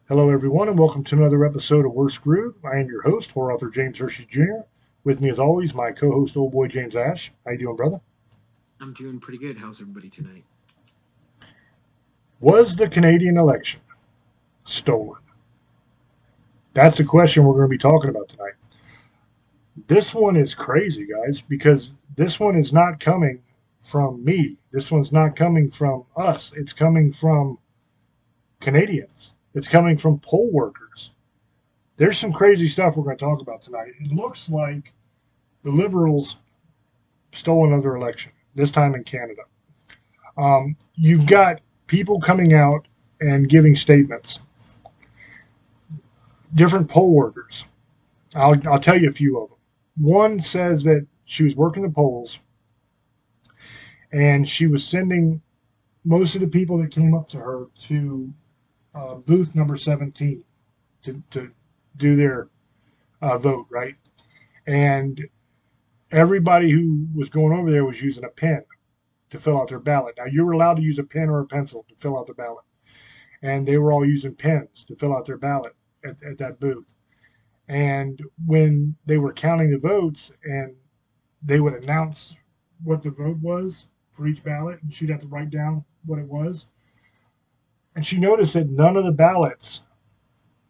Hello, everyone, and welcome to another episode of We're Screwed. I am your host, horror author James Hershey Jr. With me, as always, my co-host, old boy James Ash. How you doing, brother? I'm doing pretty good. How's everybody tonight? Was the Canadian election stolen? That's the question we're going to be talking about tonight. This one is crazy, guys, because this one is not coming from me. This one's not coming from us. It's coming from Canadians. It's coming from poll workers. There's some crazy stuff we're going to talk about tonight. It looks like the Liberals stole another election, this time in Canada. You've got people coming out and giving statements, different poll workers. I'll tell you a few of them. One says that she was working the polls and she was sending most of the people that came up to her to booth number 17 to do their vote, right? And everybody who was going over there was using a pen to fill out their ballot. Now, you were allowed to use a pen or a pencil to fill out the ballot. And they were all using pens to fill out their ballot at that booth. And when they were counting the votes and they would announce what the vote was for each ballot, and she'd have to write down what it was. And she noticed that none of the ballots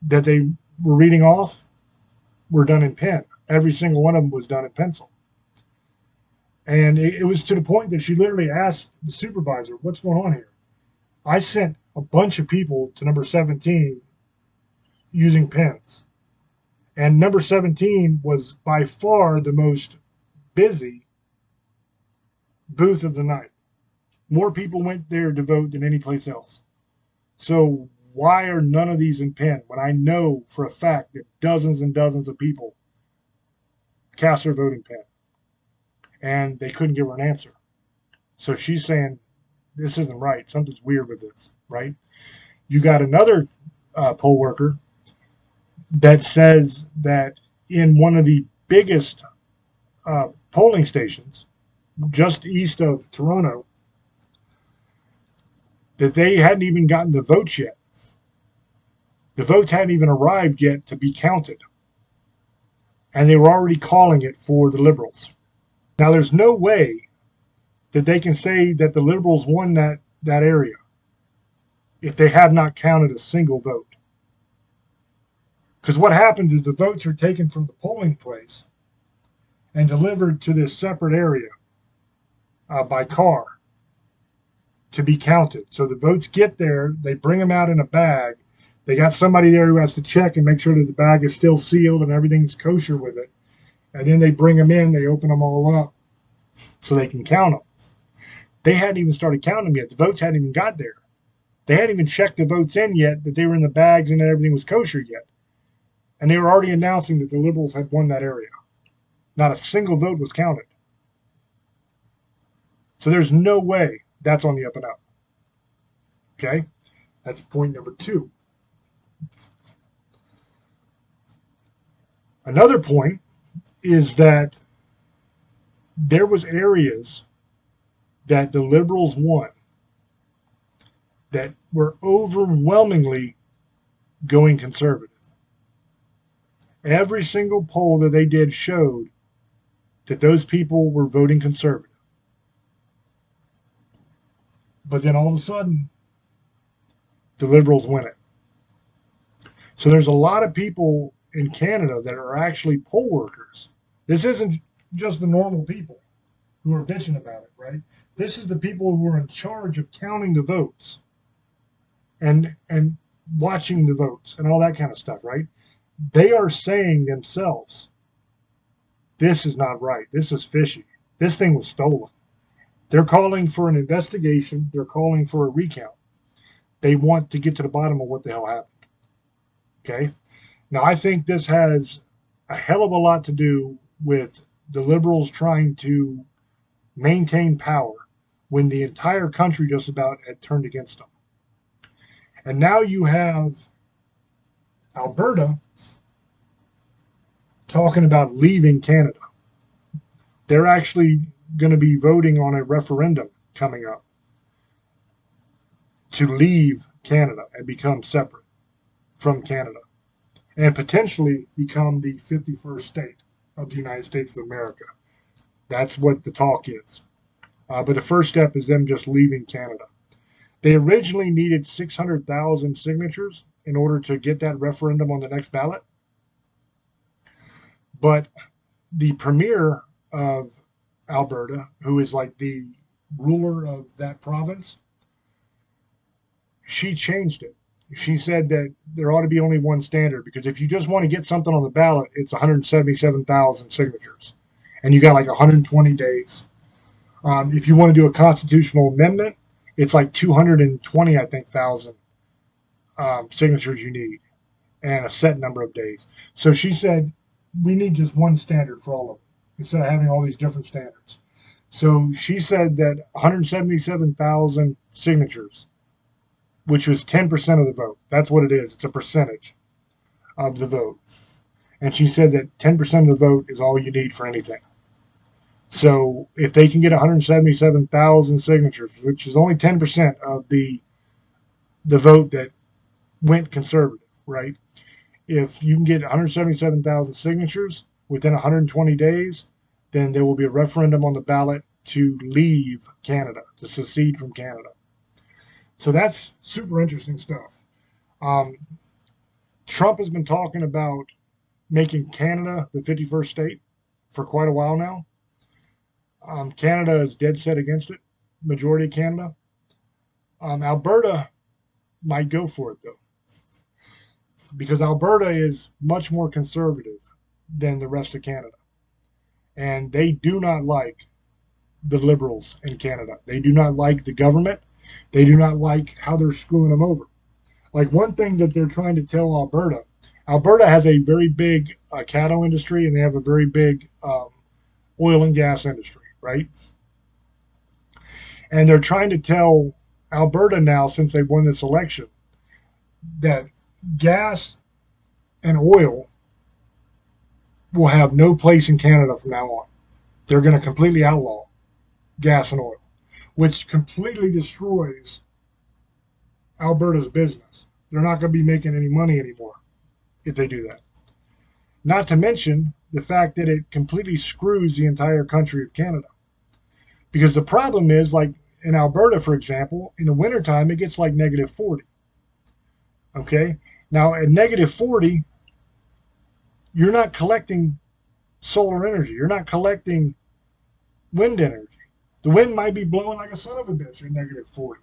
that they were reading off were done in pen. Every single one of them was done in pencil. And it was to the point that she literally asked the supervisor, "What's going on here?" I sent a bunch of people to number 17 using pens. And number 17 was by far the most busy booth of the night. More people went there to vote than any place else. So why are none of these in pen when I know for a fact that dozens and dozens of people cast their vote in pen? And they couldn't give her an answer. So she's saying, this isn't right. Something's weird with this, right? You got another poll worker that says that in one of the biggest polling stations just east of Toronto, that they hadn't even gotten the votes yet. The votes hadn't even arrived yet to be counted. And they were already calling it for the Liberals. Now, there's no way that they can say that the Liberals won that area if they have not counted a single vote. Because what happens is the votes are taken from the polling place and delivered to this separate area by car to be counted. So the votes get there, they bring them out in a bag. They got somebody there who has to check and make sure that the bag is still sealed and everything's kosher with it. And then they bring them in, they open them all up so they can count them. They hadn't even started counting them yet. The votes hadn't even got there. They hadn't even checked the votes in yet, that they were in the bags and that everything was kosher yet. And they were already announcing that the Liberals had won that area. Not a single vote was counted. So there's no way that's on the up and up. Okay? That's point number two. Another point is that there was areas that the Liberals won that were overwhelmingly going conservative. Every single poll that they did showed that those people were voting conservative. But then all of a sudden, the Liberals win it. So there's a lot of people in Canada that are actually poll workers. This isn't just the normal people who are bitching about it, right? This is the people who are in charge of counting the votes and watching the votes and all that kind of stuff, right? They are saying themselves, this is not right. This is fishy. This thing was stolen. They're calling for an investigation. They're calling for a recount. They want to get to the bottom of what the hell happened. Okay? Now, I think this has a hell of a lot to do with the Liberals trying to maintain power when the entire country just about had turned against them. And now you have Alberta talking about leaving Canada. They're actually going to be voting on a referendum coming up to leave Canada and become separate. from Canada and potentially become the 51st state of the United States of America. That's what the talk is. But the first step is them just leaving Canada. They originally needed 600,000 signatures in order to get that referendum on the next ballot. But the premier of Alberta, who is like the ruler of that province, she changed it. She said that there ought to be only one standard because if you just want to get something on the ballot, it's 177,000 signatures, and you got like 120 days. If you want to do a constitutional amendment, it's like 220, I think, thousand signatures you need, and a set number of days. So she said we need just one standard for all of them instead of having all these different standards. So she said that 177,000 signatures, which was 10% of the vote. That's what it is. It's a percentage of the vote. And she said that 10% of the vote is all you need for anything. So if they can get 177,000 signatures, which is only 10% of the vote that went conservative, right? If you can get 177,000 signatures within 120 days, then there will be a referendum on the ballot to leave Canada, to secede from Canada. So that's super interesting stuff. Um, Trump has been talking about making Canada the 51st state for quite a while now. Canada is dead set against it, majority of Canada. Alberta might go for it, though, because Alberta is much more conservative than the rest of Canada. And they do not like the Liberals in Canada. They do not like the government. They do not like how they're screwing them over. Like one thing that they're trying to tell Alberta, Alberta has a very big cattle industry and they have a very big oil and gas industry, right? And they're trying to tell Alberta now, since they won this election, that gas and oil will have no place in Canada from now on. They're going to completely outlaw gas and oil, which completely destroys Alberta's business. They're not going to be making any money anymore if they do that. Not to mention the fact that it completely screws the entire country of Canada. Because the problem is, like in Alberta, for example, in the wintertime, it gets like negative 40. Okay? Now, at negative 40, you're not collecting solar energy. You're not collecting wind energy. The wind might be blowing like a son of a bitch at negative 40,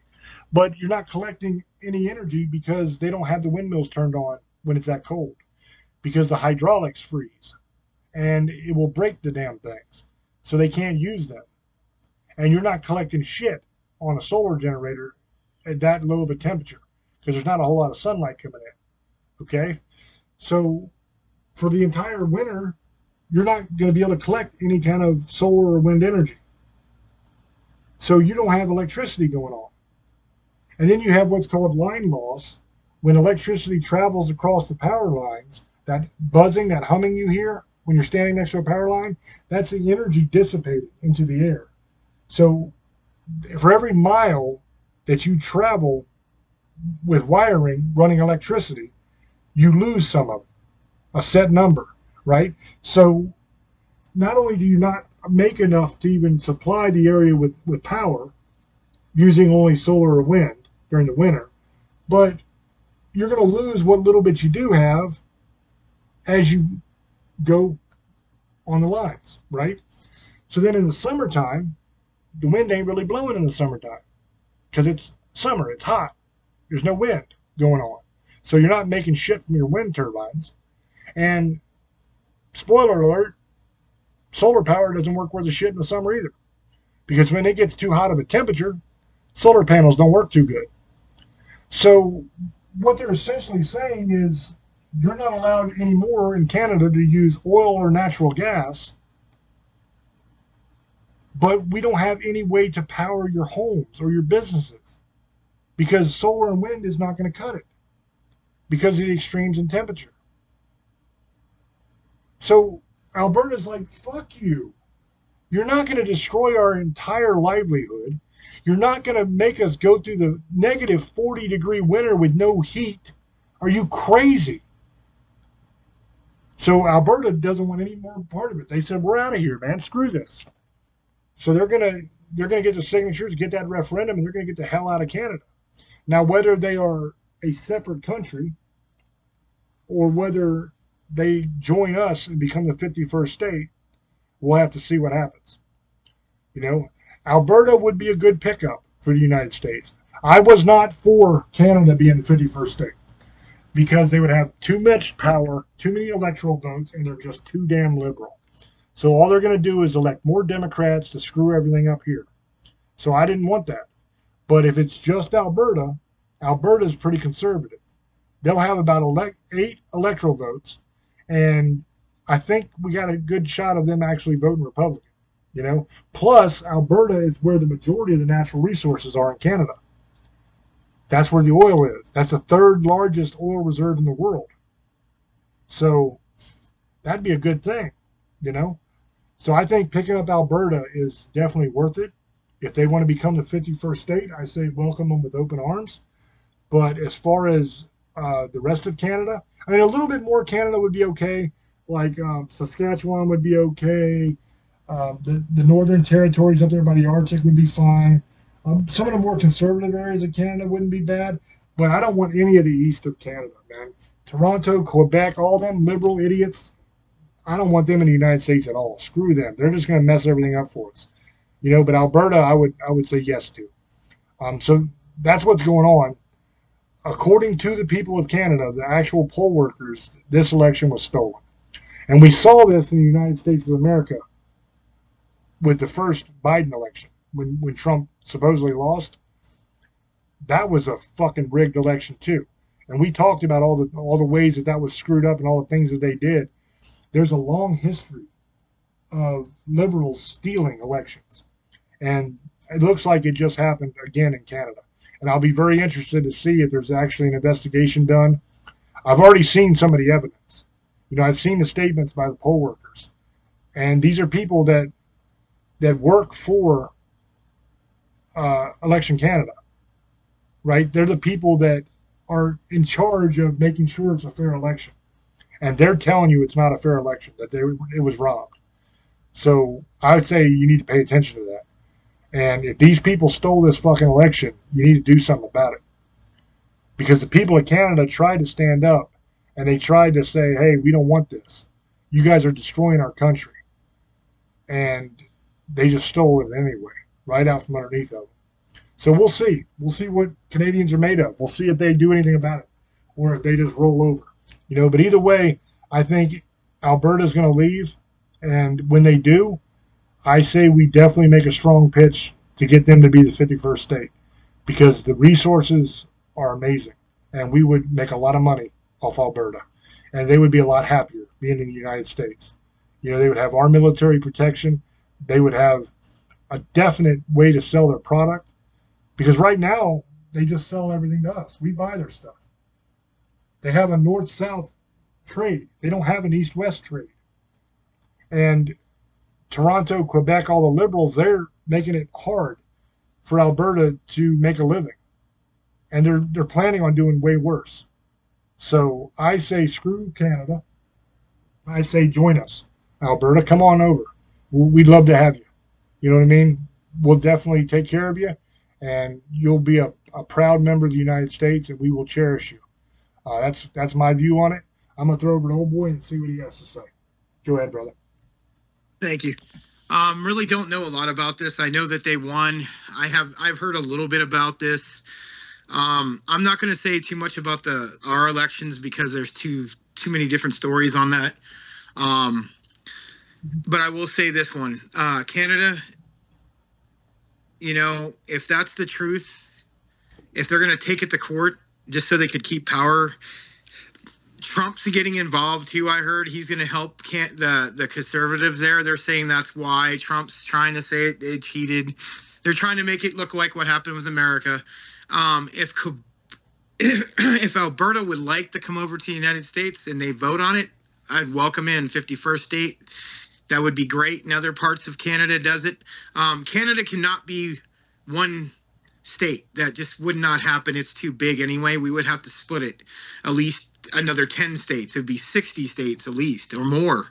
but you're not collecting any energy because they don't have the windmills turned on when it's that cold because the hydraulics freeze and it will break the damn things. So they can't use them. And you're not collecting shit on a solar generator at that low of a temperature because there's not a whole lot of sunlight coming in. Okay? So for the entire winter, you're not going to be able to collect any kind of solar or wind energy. So you don't have electricity going on. And then you have what's called line loss. When electricity travels across the power lines, that buzzing, that humming you hear when you're standing next to a power line, that's the energy dissipating into the air. So for every mile that you travel with wiring running electricity, you lose some of it, a set number, right? So not only do you not make enough to even supply the area with power using only solar or wind during the winter, but you're going to lose what little bit you do have as you go on the lines, right? So then in the summertime, the wind ain't really blowing in the summertime because it's summer, it's hot, there's no wind going on. So you're not making shit from your wind turbines. And spoiler alert, solar power doesn't work worth a shit in the summer either. Because when it gets too hot of a temperature, solar panels don't work too good. So what they're essentially saying is you're not allowed anymore in Canada to use oil or natural gas, but we don't have any way to power your homes or your businesses because solar and wind is not going to cut it because of the extremes in temperature. So Alberta's like, fuck you. You're not going to destroy our entire livelihood. You're not going to make us go through the negative 40-degree winter with no heat Are you crazy? So Alberta doesn't want any more part of it. They said, we're out of here, man. Screw this. So they're gonna get the signatures, get that referendum, and they're gonna get the hell out of Canada. Now, whether they are a separate country or whether they join us and become the 51st state, we'll have to see what happens. You know, Alberta would be a good pickup for the United States. I was not for Canada being the 51st state because they would have too much power, too many electoral votes, and they're just too damn liberal. So all they're going to do is elect more Democrats to screw everything up here. So I didn't want that. But if it's just Alberta, Alberta's pretty conservative. They'll have about 8 electoral votes, and I think we got a good shot of them actually voting Republican. You know, plus Alberta is where the majority of the natural resources are in Canada. That's where the oil is. That's the third largest oil reserve in the world. So that'd be a good thing, you know. So I think picking up Alberta is definitely worth it. If they want to become the 51st state, I say welcome them with open arms. But as far as the rest of Canada, I mean, a little bit more Canada would be okay. Like Saskatchewan would be okay. The northern territories up there by the Arctic would be fine. Some of the more conservative areas of Canada wouldn't be bad. But I don't want any of the east of Canada, man. Toronto, Quebec, all them liberal idiots. I don't want them in the United States at all. Screw them. They're just going to mess everything up for us. You know, but Alberta, I would say yes to. So that's what's going on. According to the people of Canada, the actual poll workers, this election was stolen. And we saw this in the United States of America with the first Biden election when Trump supposedly lost. That was a fucking rigged election too. And we talked about all the ways that was screwed up and all the things that they did. There's a long history of liberals stealing elections. And it looks like it just happened again in Canada. And I'll be very interested to see if there's actually an investigation done. I've already seen some of the evidence. You know, I've seen the statements by the poll workers. And these are people that work for Election Canada, right? They're the people that are in charge of making sure it's a fair election. And they're telling you it's not a fair election, that it was robbed. So I would say you need to pay attention to that. And if these people stole this fucking election, you need to do something about it. Because the people of Canada tried to stand up and they tried to say, hey, we don't want this. You guys are destroying our country. And they just stole it anyway, right out from underneath of them. So we'll see. We'll see what Canadians are made of. We'll see if they do anything about it or if they just roll over. You know, but either way, I think Alberta's going to leave. And when they do, I say we definitely make a strong pitch to get them to be the 51st state because the resources are amazing and we would make a lot of money off Alberta and they would be a lot happier being in the United States. You know, they would have our military protection. They would have a definite way to sell their product because right now they just sell everything to us. We buy their stuff. They have a north-south trade. They don't have an east-west trade. And Toronto, Quebec, all the liberals, they're making it hard for Alberta to make a living. And they're planning on doing way worse. So I say screw Canada. I say join us. Alberta, come on over. We'd love to have you. You know what I mean? We'll definitely take care of you and you'll be a proud member of the United States and we will cherish you. That's my view on it. I'm going to throw over to old boy and see what he has to say. Go ahead, brother. Thank you. Really don't know a lot about this. I know that they won. I've heard a little bit about this. I'm not going to say too much about our elections because there's too many different stories on that. But I will say this one. Canada, you know, if that's the truth, if they're going to take it to court just so they could keep power, Trump's getting involved too. I heard he's going to help the conservatives there. They're saying that's why Trump's trying to say they cheated. They're trying to make it look like what happened with America. If Alberta would like to come over to the United States and they vote on it, I'd welcome in 51st state. That would be great. In other parts of Canada does it. Canada cannot be one state. That just would not happen. It's too big anyway. We would have to split it at least another 10 states. It would be 60 states at least or more.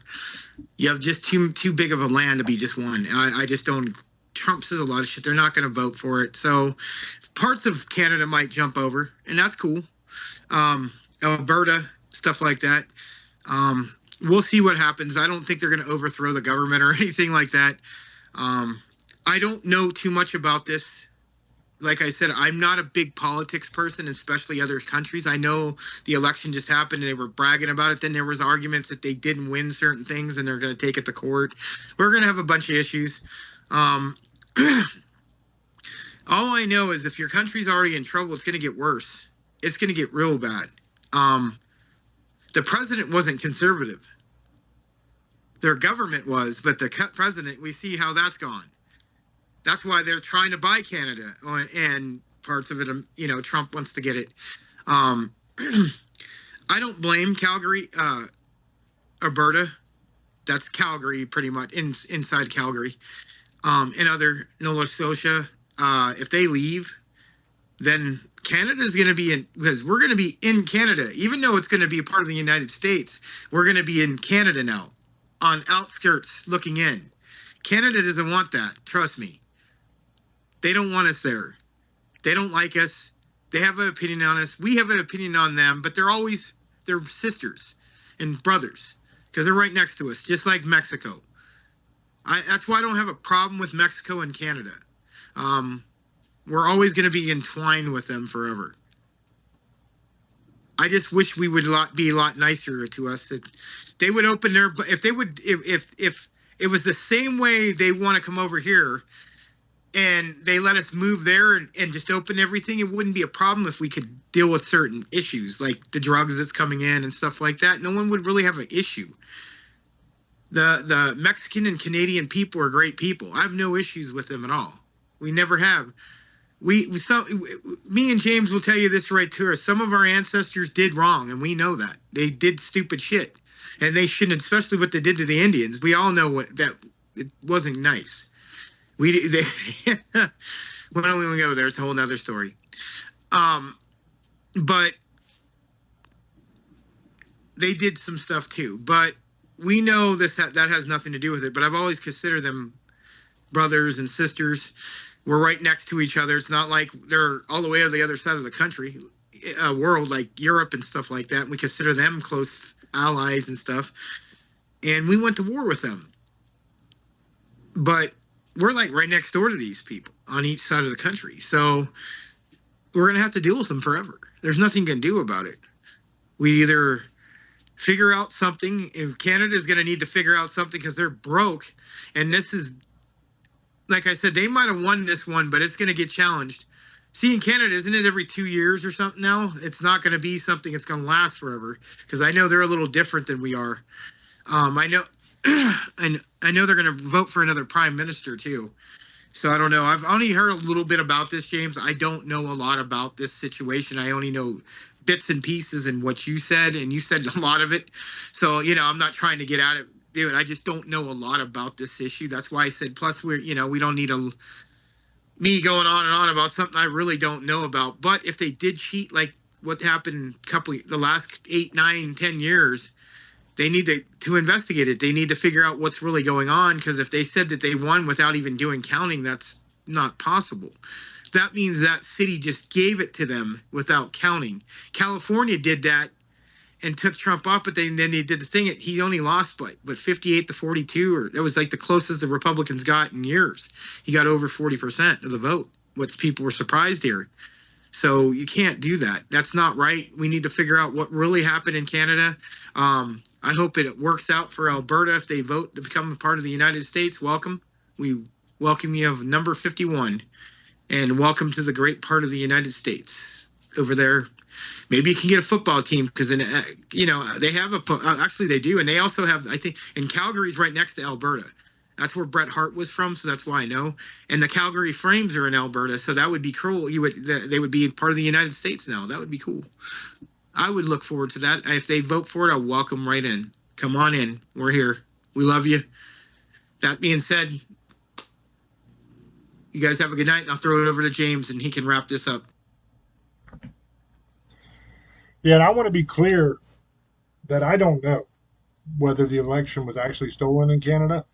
You have just too big of a land to be just one. I just don't. Trump says a lot of shit. They're not going to vote for it. So parts of Canada might jump over, and that's cool. Alberta, stuff like that. We'll see what happens. I don't think they're going to overthrow the government or anything like that. I don't know too much about this. Like I said, I'm not a big politics person, especially other countries. I know the election just happened and they were bragging about it. Then there was arguments that they didn't win certain things and they're going to take it to court. We're going to have a bunch of issues. All I know is if your country's already in trouble, it's going to get worse. It's going to get real bad. The president wasn't conservative. Their government was, but the president, we see how that's gone. That's why they're trying to buy Canada and parts of it. Trump wants to get it. I don't blame Calgary, Alberta. That's Calgary, pretty much inside Calgary. And other Nova Scotia. If they leave, then Canada's going to be in, because we're going to be in Canada, even though it's going to be a part of the United States. We're going to be in Canada now, on outskirts looking in. Canada doesn't want that. Trust me. They don't want us there. They don't like us. They have an opinion on us. We have an opinion on them, but they're sisters and brothers because they're right next to us, just like Mexico. That's why I don't have a problem with Mexico and Canada. We're always going to be entwined with them forever. I just wish we would be a lot nicer to us. That they would open their, if it was the same way they want to come over here, and they let us move there and just open everything, it wouldn't be a problem if we could deal with certain issues like the drugs that's coming in and stuff like that. No one would really have an issue. The Mexican and Canadian people are great people. I have no issues with them at all. We never have. Me and James will tell you this right to us. Some of our ancestors did wrong, and we know that. They did stupid shit, and they shouldn't, especially what they did to the Indians. We all know it wasn't nice. We don't even go there. It's a whole nother story. But they did some stuff too. But we know that has nothing to do with it. But I've always considered them brothers and sisters. We're right next to each other. It's not like they're all the way on the other side of the country, world, like Europe and stuff like that. And we consider them close allies and stuff. And we went to war with them. But we're like right next door to these people on each side of the country. So we're going to have to deal with them forever. There's nothing you can do about it. We either figure out something. If Canada's going to need to figure out something because they're broke. And this is, like I said, they might have won this one, but it's going to get challenged. See, in Canada, isn't it every 2 years or something now? It's not going to be something that's going to last forever because I know they're a little different than we are. I know. And I know they're going to vote for another prime minister too. So I don't know. I've only heard a little bit about this, James. I don't know a lot about this situation. I only know bits and pieces and what you said, and you said a lot of it. So, I'm not trying to get at it, dude. I just don't know a lot about this issue. That's why I said, plus we don't need me going on and on about something I really don't know about. But if they did cheat, like what happened the last 8, 9, 10 years, they need to investigate it. They need to figure out what's really going on, because if they said that they won without even doing counting, that's not possible. That means that city just gave it to them without counting. California did that and took Trump off, but then they did the thing. He only lost but 58 to 42, or that was like the closest the Republicans got in years. He got over 40% of the vote, which people were surprised here. So you can't do that. That's not right. We need to figure out what really happened in Canada. I hope it works out for Alberta if they vote to become a part of the United States. Welcome. We welcome you of number 51, and welcome to the great part of the United States over there. Maybe you can get a football team because, they have actually they do. And they also have, I think, and Calgary's right next to Alberta. That's where Bret Hart was from, so that's why I know. And the Calgary Flames are in Alberta, so that would be cool. They would be part of the United States now. That would be cool. I would look forward to that. If they vote for it, I'll welcome right in. Come on in. We're here. We love you. That being said, You guys have a good night, and I'll throw it over to James, and he can wrap this up. Yeah, and I want to be clear that I don't know whether the election was actually stolen in Canada,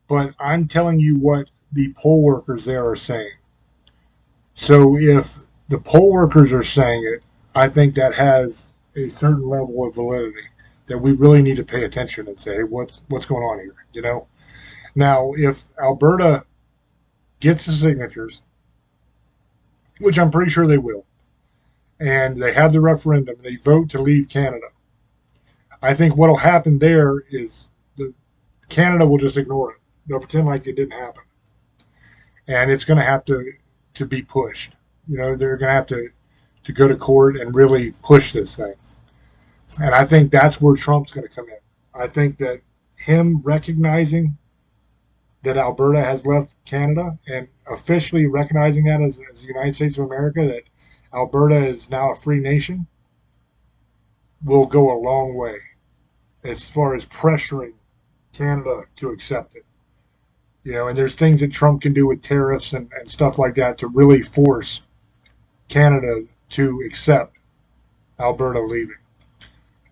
but I'm telling you what the poll workers there are saying. So if the poll workers are saying it, I think that has a certain level of validity that we really need to pay attention and say, hey, what's going on here? You know. Now, if Alberta gets the signatures, which I'm pretty sure they will, and they have the referendum, they vote to leave Canada, I think what'll happen there is the Canada will just ignore it. They'll pretend like it didn't happen, and it's going to have to be pushed. You know, they're going to have to go to court and really push this thing. And I think that's where Trump's going to come in. I think that him recognizing that Alberta has left Canada and officially recognizing that as the United States of America, that Alberta is now a free nation, will go a long way as far as pressuring Canada to accept it. You know, and there's things that Trump can do with tariffs and stuff like that to really force Canada to accept Alberta leaving.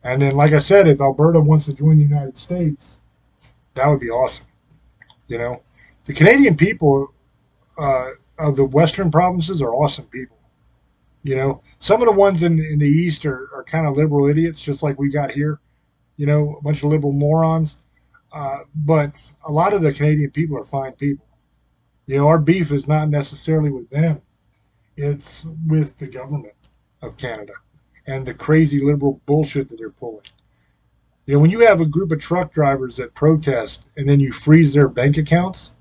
And then, like I said, if Alberta wants to join the United States, that would be awesome. You know, the Canadian people of the Western provinces are awesome people. You know, some of the ones in the East are kind of liberal idiots, just like we got here. You know, a bunch of liberal morons. But a lot of the Canadian people are fine people. You know, our beef is not necessarily with them. It's with the government of Canada and the crazy liberal bullshit that they're pulling. You know, when you have a group of truck drivers that protest and then you freeze their bank accounts,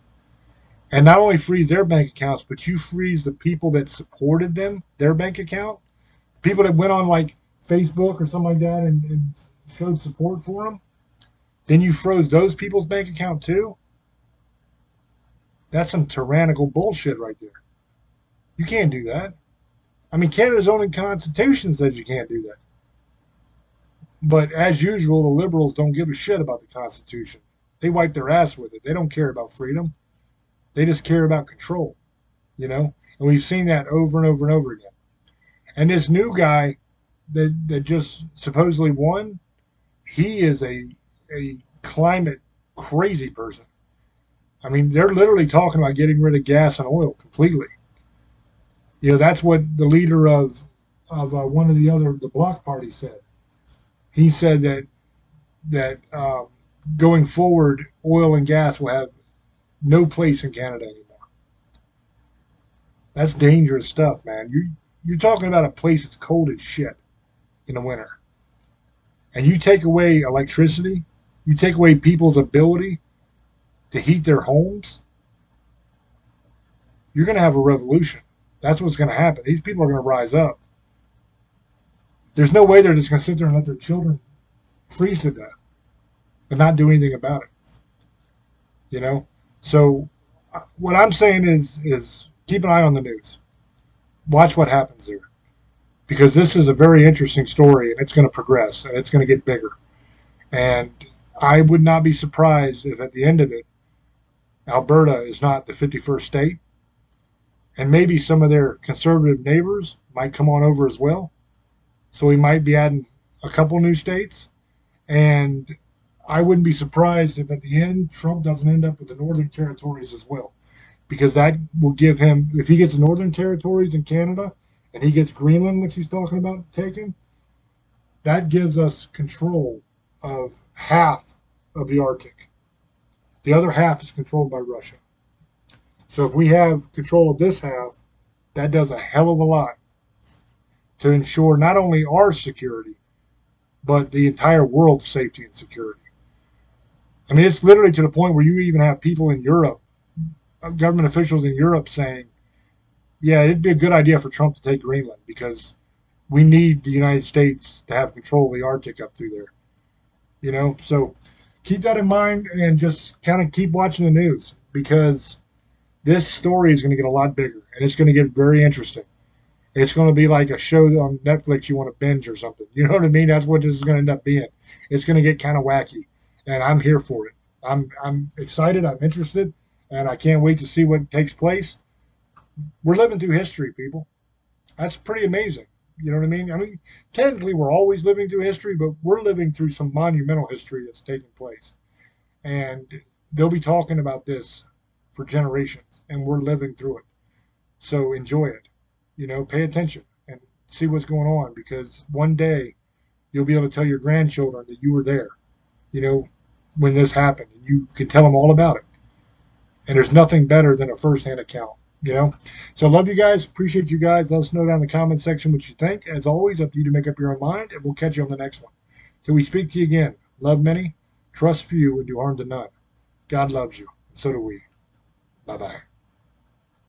and not only freeze their bank accounts, but you freeze the people that supported them, their bank account, people that went on like Facebook or something like that and showed support for them, then you froze those people's bank account too. That's some tyrannical bullshit right there. You can't do that. I mean, Canada's own constitution says you can't do that. But as usual, the liberals don't give a shit about the Constitution. They wipe their ass with it. They don't care about freedom. They just care about control, you know? And we've seen that over and over and over again. And this new guy that just supposedly won, he is a climate crazy person. I mean, they're literally talking about getting rid of gas and oil completely. You know, that's what the leader of one of the Bloc party said. He said that going forward, oil and gas will have no place in Canada anymore. That's dangerous stuff, man. You're talking about a place that's cold as shit in the winter, and you take away electricity, you take away people's ability to heat their homes. You're going to have a revolution. That's what's going to happen. These people are going to rise up. There's no way they're just going to sit there and let their children freeze to death and not do anything about it. You know? So what I'm saying is keep an eye on the news. Watch what happens there. Because this is a very interesting story and it's going to progress and it's going to get bigger. And I would not be surprised if at the end of it, Alberta is not the 51st state. And maybe some of their conservative neighbors might come on over as well. So we might be adding a couple new states. And I wouldn't be surprised if at the end Trump doesn't end up with the Northern Territories as well. Because that will give him, if he gets the Northern Territories in Canada and he gets Greenland, which he's talking about taking, that gives us control of half of the Arctic. The other half is controlled by Russia. So if we have control of this half, that does a hell of a lot to ensure not only our security, but the entire world's safety and security. I mean, it's literally to the point where you even have people in Europe, government officials in Europe saying, yeah, it'd be a good idea for Trump to take Greenland because we need the United States to have control of the Arctic up through there. You know, so keep that in mind and just kind of keep watching the news because this story is going to get a lot bigger and it's going to get very interesting. It's going to be like a show on Netflix you want to binge or something. You know what I mean? That's what this is going to end up being. It's going to get kind of wacky, and I'm here for it. I'm excited. I'm interested, and I can't wait to see what takes place. we're living through history, people. That's pretty amazing. You know what I mean? I mean, technically, we're always living through history, but we're living through some monumental history that's taking place. And they'll be talking about this for generations, and we're living through it. So enjoy it. You know, pay attention and see what's going on, because one day you'll be able to tell your grandchildren that you were there, you know, when this happened. And you can tell them all about it. And there's nothing better than a firsthand account, you know? So I love you guys. Appreciate you guys. Let us know down in the comment section what you think. As always, up to you to make up your own mind, and we'll catch you on the next one. Till we speak to you again, love many, trust few, and do harm to none. God loves you. So do we. Bye bye.